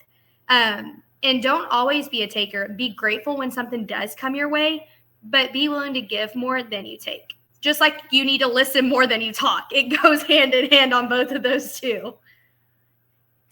And don't always be a taker. Be grateful when something does come your way, but be willing to give more than you take. Just like you need to listen more than you talk. It goes hand in hand on both of those two.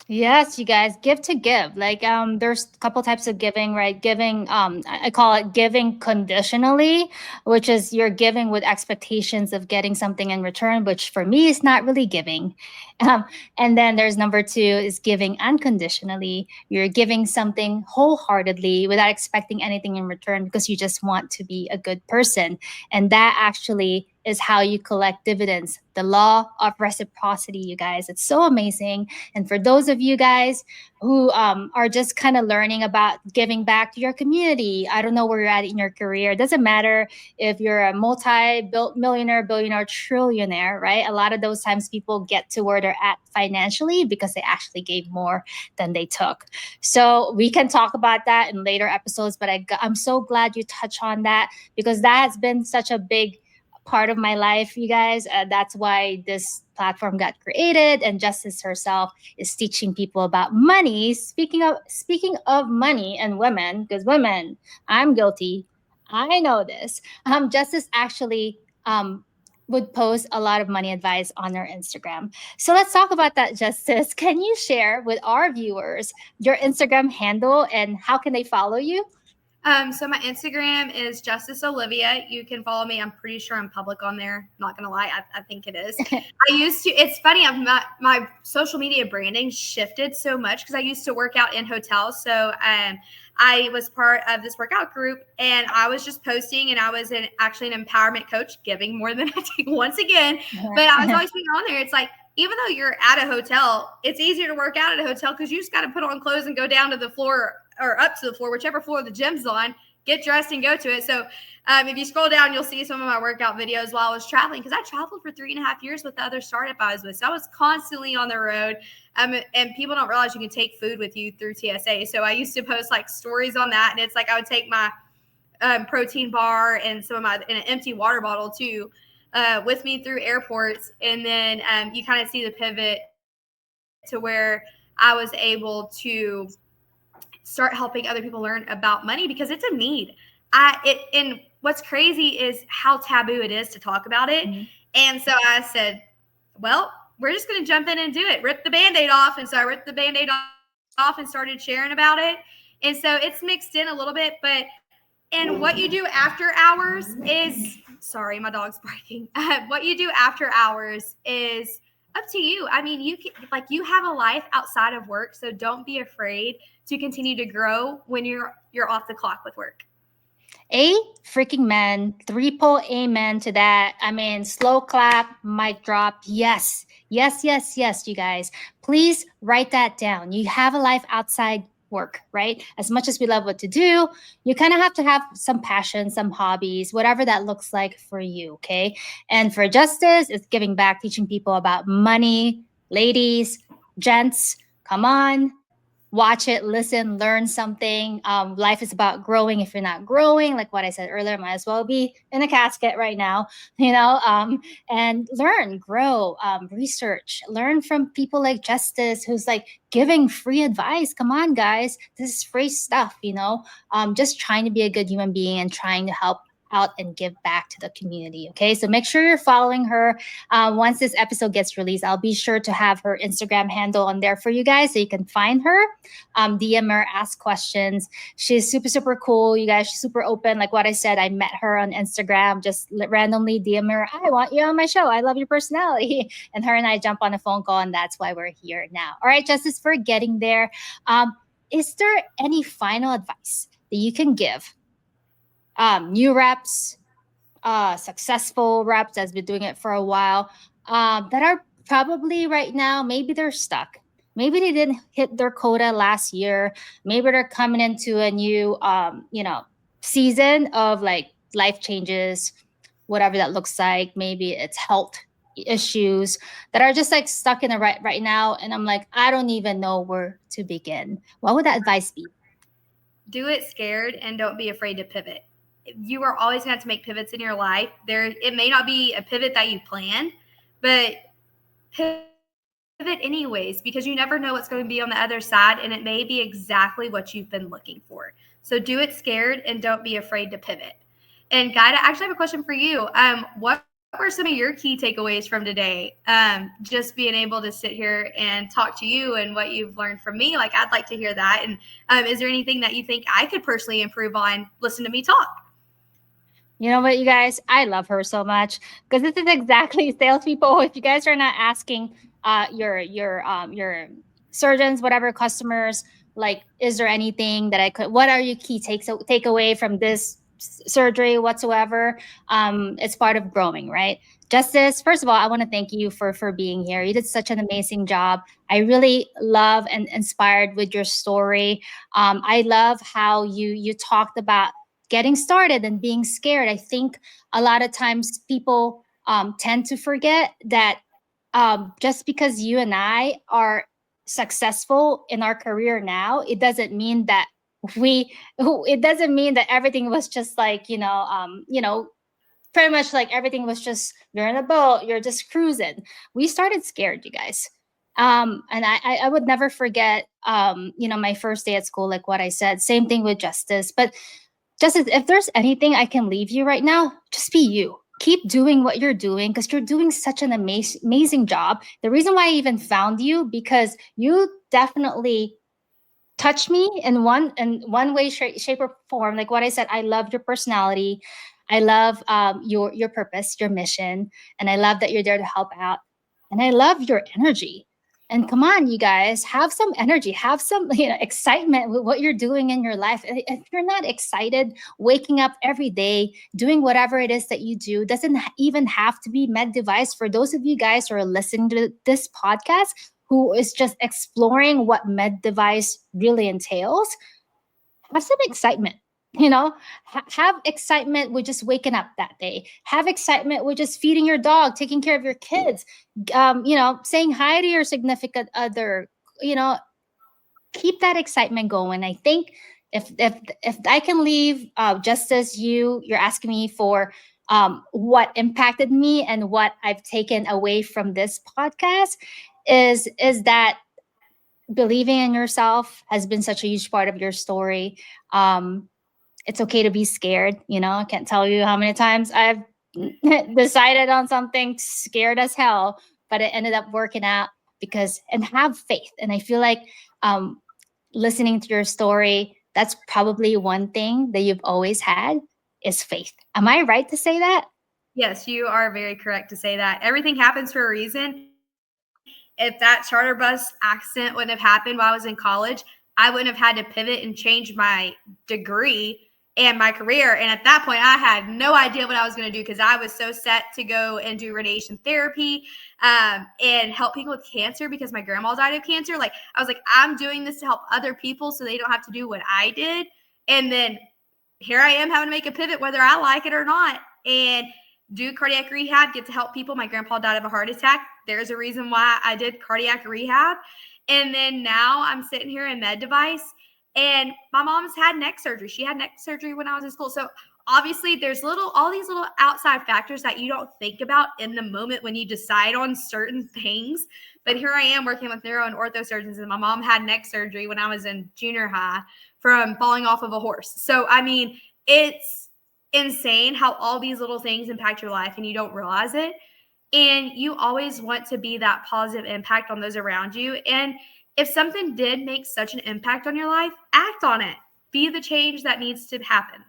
Yes, you guys, give to give. Like, there's a couple types of giving, right? Giving, I call it giving conditionally, which is you're giving with expectations of getting something in return, which for me is not really giving. Um, and then there's number two is giving unconditionally. You're giving something wholeheartedly without expecting anything in return, because you just want to be a good person. And that actually is how you collect dividends. The law of reciprocity, you guys. It's so amazing. And for those of you guys who are just kind of learning about giving back to your community, I don't know where you're at in your career. It doesn't matter if you're a multi-millionaire, billionaire, trillionaire, right? A lot of those times people get to where they're at financially because they actually gave more than they took. So we can talk about that in later episodes, but I'm so glad you touch on that, because that has been such a big part of my life, you guys. That's why this platform got created, and Justice herself is teaching people about money. Speaking of money and women, because women, I'm guilty. I know this. Justice actually would post a lot of money advice on her Instagram. So let's talk about that, Justice. Can you share with our viewers your Instagram handle and how can they follow you? So my Instagram is Justice Olivia. You can follow me. I'm pretty sure I'm public on there. Not gonna lie, I think it is. I used to. It's funny. My social media branding shifted so much because I used to work out in hotels. So I was part of this workout group, and I was just posting, and I was actually an empowerment coach, giving more than I take once again. But I was always being on there. It's like, even though you're at a hotel, it's easier to work out at a hotel because you just got to put on clothes and go down to the floor or up to the floor, whichever floor the gym's on, get dressed and go to it. So if you scroll down, you'll see some of my workout videos while I was traveling, because I traveled for 3.5 years with the other startup I was with. So I was constantly on the road. And people don't realize you can take food with you through TSA. So I used to post like stories on that. And it's like I would take my protein bar and and an empty water bottle too with me through airports. And then you kind of see the pivot to where I was able to start helping other people learn about money, because it's a need. And what's crazy is how taboo it is to talk about it. Mm-hmm. And so I said, well, we're just going to jump in and do it. Rip the Band-Aid off. And so I ripped the Band-Aid off and started sharing about it. And so it's mixed in a little bit, and what you do after hours is, sorry, my dog's barking. What you do after hours is up to you. I mean, you have a life outside of work, so don't be afraid to continue to grow when you're off the clock with work. A freaking man, 3-pole amen to that. I mean, slow clap, mic drop. Yes, yes, yes, yes, you guys. Please write that down. You have a life outside work, right? As much as we love what to do, you kind of have to have some passion, some hobbies, whatever that looks like for you, okay? And for Justice, it's giving back, teaching people about money. Ladies, gents, come on. Watch it, listen, learn something. Life is about growing. If you're not growing, like what I said earlier, might as well be in a casket right now, and learn, grow, research, learn from people like Justice, who's like giving free advice. Come on, guys. This is free stuff, just trying to be a good human being and trying to help out and give back to the community. Okay, so make sure you're following her. Once this episode gets released, I'll be sure to have her Instagram handle on there for you guys, so you can find her, DM her, ask questions. She's super, super cool, you guys. She's super open. Like what I said, I met her on Instagram, just randomly DM her, I want you on my show, I love your personality. And her and I jump on a phone call, and that's why we're here now. All right, Justice, for getting there, is there any final advice that you can give new reps, successful reps that's been doing it for a while, that are probably right now, maybe they're stuck. Maybe they didn't hit their quota last year. Maybe they're coming into a new, season of like life changes, whatever that looks like. Maybe it's health issues that are just like stuck in the right now. And I'm like, I don't even know where to begin. What would that advice be? Do it scared and don't be afraid to pivot. You are always going to have to make pivots in your life. It may not be a pivot that you planned, but pivot anyways, because you never know what's going to be on the other side, and it may be exactly what you've been looking for. So do it scared and don't be afraid to pivot. And Guy, I actually have a question for you. What were some of your key takeaways from today? Just being able to sit here and talk to you and what you've learned from me. Like, I'd like to hear that. And is there anything that you think I could personally improve on? Listen to me talk. You know what, you guys? I love her so much, because this is exactly salespeople. If you guys are not asking your surgeons, whatever, customers, like, is there anything that what are your key takeaway from this surgery whatsoever? It's part of growing, right? Justice, first of all, I want to thank you for being here. You did such an amazing job. I really love and inspired with your story. I love how you talked about getting started and being scared. I think a lot of times people tend to forget that just because you and I are successful in our career now, it doesn't mean that everything was just like, pretty much like everything was just, you're in a boat, you're just cruising. We started scared, you guys. And I would never forget, my first day at school, like what I said, same thing with Justice. But Justice, if there's anything I can leave you right now, just be you. Keep doing what you're doing, because you're doing such an amazing job. The reason why I even found you, because you definitely touch me in one way, shape, or form. Like what I said, I love your personality. I love your purpose, your mission, and I love that you're there to help out. And I love your energy. And come on, you guys, have some energy, have some excitement with what you're doing in your life. If you're not excited, waking up every day, doing whatever it is that you do, doesn't even have to be med device. For those of you guys who are listening to this podcast, who is just exploring what med device really entails, have some excitement. Have excitement with just waking up that day. Have excitement with just feeding your dog, taking care of your kids, saying hi to your significant other. You know, keep that excitement going. I think if I can leave, just as you're asking me for what impacted me and what I've taken away from this podcast, is that believing in yourself has been such a huge part of your story. It's okay to be scared. I can't tell you how many times I've decided on something scared as hell, but it ended up working out and have faith. And I feel like um, listening to your story, that's probably one thing that you've always had is faith. Am I right to say that? Yes, you are very correct to say that. Everything happens for a reason. If that charter bus accident wouldn't have happened while I was in college, I wouldn't have had to pivot and change my degree and my career. And at that point, I had no idea what I was going to do because I was so set to go and do radiation therapy and help people with cancer because my grandma died of cancer. Like, I was like, I'm doing this to help other people so they don't have to do what I did. And then here I am having to make a pivot, whether I like it or not, and do cardiac rehab, get to help people. My grandpa died of a heart attack. There's a reason why I did cardiac rehab. And then now I'm sitting here in med device, and my mom's had neck surgery. She had neck surgery when I was in school. So obviously there's all these little outside factors that you don't think about in the moment when you decide on certain things. But here I am working with neuro and ortho surgeons, and my mom had neck surgery when I was in junior high from falling off of a horse. So, I mean, it's insane how all these little things impact your life and you don't realize it. And you always want to be that positive impact on those around you. And if something did make such an impact on your life, act on it. Be the change that needs to happen.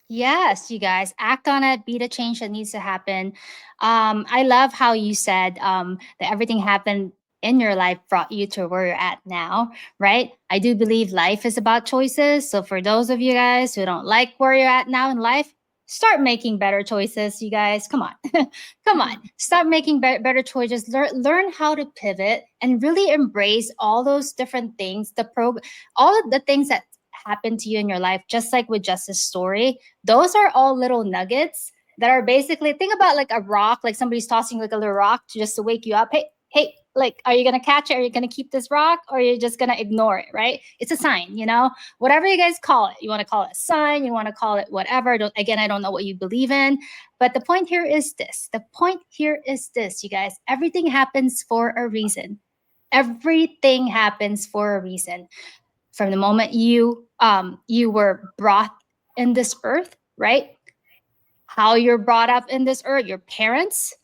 Yes, you guys, act on it, be the change that needs to happen. I love how you said that everything happened in your life brought you to where you're at now, right? I do believe life is about choices. So for those of you guys who don't like where you're at now in life, start making better choices, you guys. Come on. Come on. Start making better choices. Learn how to pivot and really embrace all those different things, all of the things that happen to you in your life, just like with Justice's story. Those are all little nuggets that are basically, think about like a rock, like somebody's tossing like a little rock just to wake you up. Hey, like, are you going to catch it? Are you going to keep this rock, or are you just going to ignore it? Right? It's a sign, whatever you guys call it. You want to call it a sign, you want to call it whatever. I don't know what you believe in, but the point here is this. You guys, everything happens for a reason. Everything happens for a reason. From the moment you were brought in this earth, right? How you're brought up in this earth, your parents,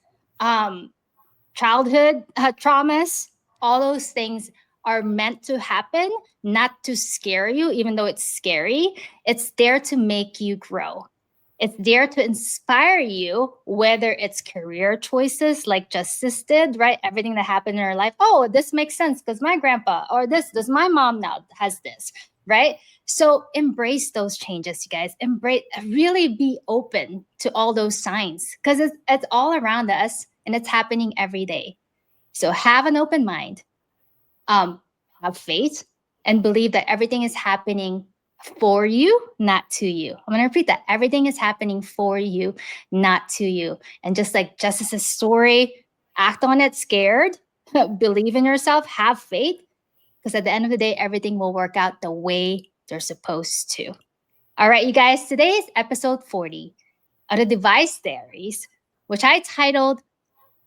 childhood traumas, all those things are meant to happen, not to scare you, even though it's scary. It's there to make you grow. It's there to inspire you, whether it's career choices like Justice did, right? Everything that happened in her life. Oh, this makes sense because my grandpa, or does my mom now has this, right? So embrace those changes, you guys. Really be open to all those signs because it's all around us and it's happening every day. So have an open mind, have faith, and believe that everything is happening for you, not to you. I'm going to repeat that. Everything is happening for you, not to you. And just like Justice's story, act on it scared, believe in yourself, have faith, because at the end of the day, everything will work out the way they're supposed to. All right, you guys, today is episode 40 of the Device Diaries, which I titled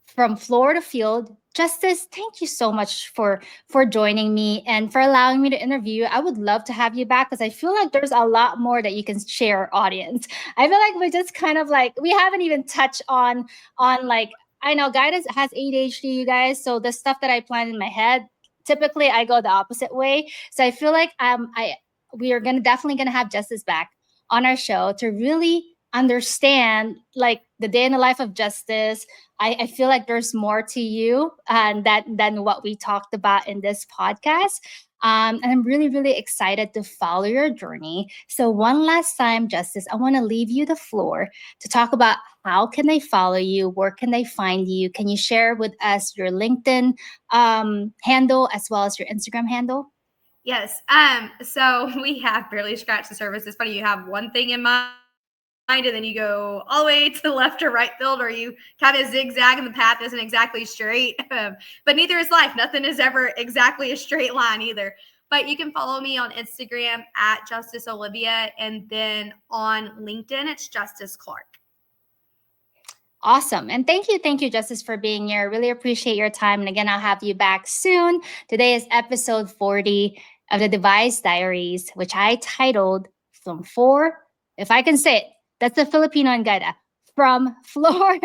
From Floor to Field. Justice, thank you so much for joining me and for allowing me to interview you. I would love to have you back because I feel like there's a lot more that you can share, audience. I feel like we just kind of like, we haven't even touched on like, I know Guy has ADHD, you guys, so the stuff that I planned in my head, typically I go the opposite way. So I feel like we are definitely gonna have Justice back on our show to really understand like the day in the life of Justice. I feel like there's more to you than what we talked about in this podcast. And I'm really, really excited to follow your journey. So one last time, Justice, I want to leave you the floor to talk about how can they follow you, where can they find you? Can you share with us your LinkedIn handle as well as your Instagram handle? Yes. So we have barely scratched the surface. It's funny, you have one thing in mind and then you go all the way to the left or right field, or you kind of zigzag and the path isn't exactly straight. But neither is life. Nothing is ever exactly a straight line either. But you can follow me on Instagram at Justice Olivia, and then on LinkedIn, it's Justice Clark. Awesome. And thank you, Justice, for being here. Really appreciate your time. And again, I'll have you back soon. Today is episode 40 of the Device Diaries, which I titled From Four, if I can say it, that's the Filipino and Gaida, From Floor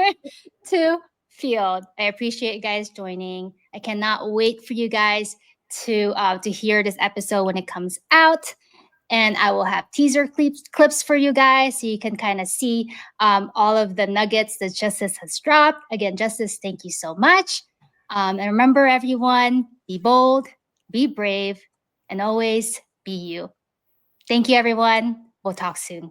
to Field. I appreciate you guys joining. I cannot wait for you guys to hear this episode when it comes out. And I will have teaser clips for you guys so you can kind of see all of the nuggets that Justice has dropped. Again, Justice, thank you so much. And remember, everyone, be bold, be brave, and always be you. Thank you, everyone. We'll talk soon.